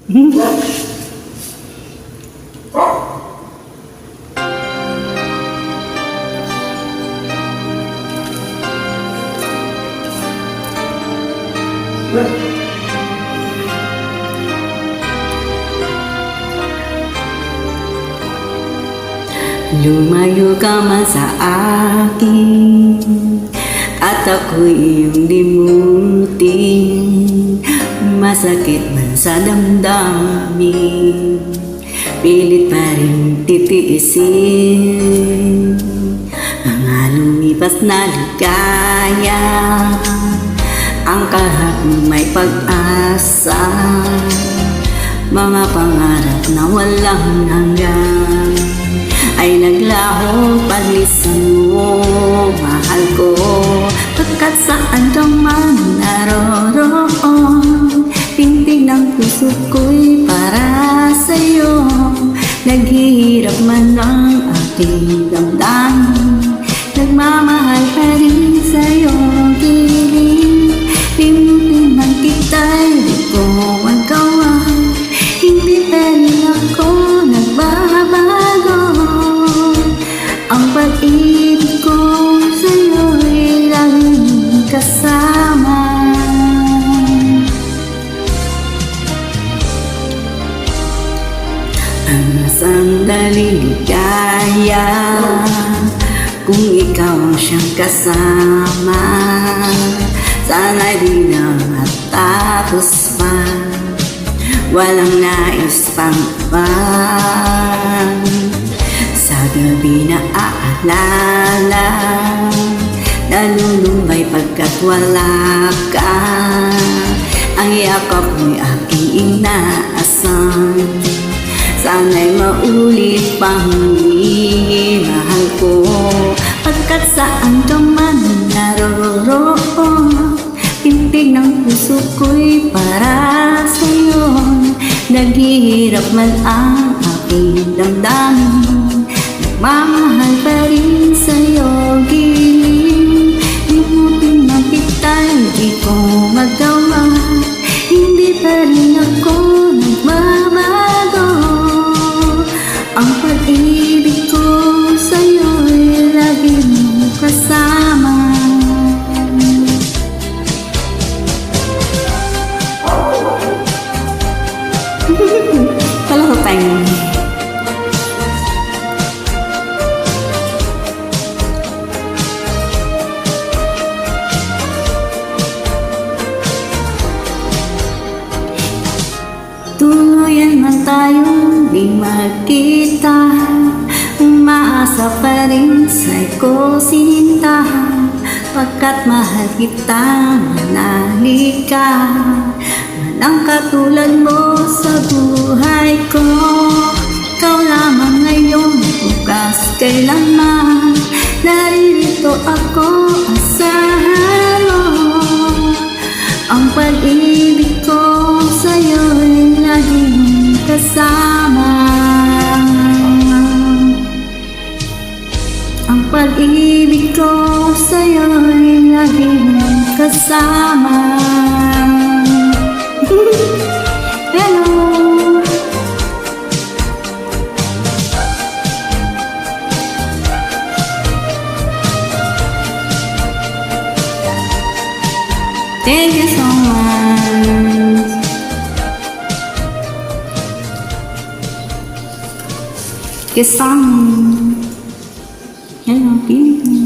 Lumayo ka man sa akin at ako'y iyong limutin. Masakit man sa damdamin, pilit pa rin titiisin. Mga lumipas na ligaya, ang kahit may pag-asa, mga pangarap na walang hanggan ay naglaho paglisan mo, mahal ko. Pagkat saan ka man naroroon, tindig ng puso ko'y para sa'yo. Naghihirap man ang aking damdamin, nagmamahal pa rin sa'yo. Giling, limutin man kita'y di ko magawa. Hindi pa rin ako nagbabago. Ang pag-ibig ko sa'yo'y laging kasama. Ang sandaling ligaya, kung ikaw ang siyang kasama, sana'y di na matapos pa, walang nais pang iba. Sa gabi na aalala, nalulumbay pagkat wala ka. Ang yakap mo'y aking inaasan, sana'y maulit pang muli, mahal ko. Pagkat saan ka man naroroon, tindig ng puso ko'y para sa'yo. Naghihirap man ang aking damdamin, nagmamahal pa rin sa'yo. Giling, limutin man kita'y di ko magawa. Hindi pa rin ako nagbabago. Ang pag-ibig ko sa'yo'y laging kasama. Kala ko tayo. Tuluyan man tayong di magkita, umaasa pa rin sa'y ko sinta. Pagkat mahal kita, manali ka. Walang katulad mo sa buhay ko. Ikaw lamang ngayon, bukas kailanman. Naririto ako, asahan mo. Ang pag-ibig ko sa'yo'y laging kasama. Ang pag-ibig ko sa'yo'y laging kasama. Hello. Thank you so much. Kisang. Hello, Pilipinas.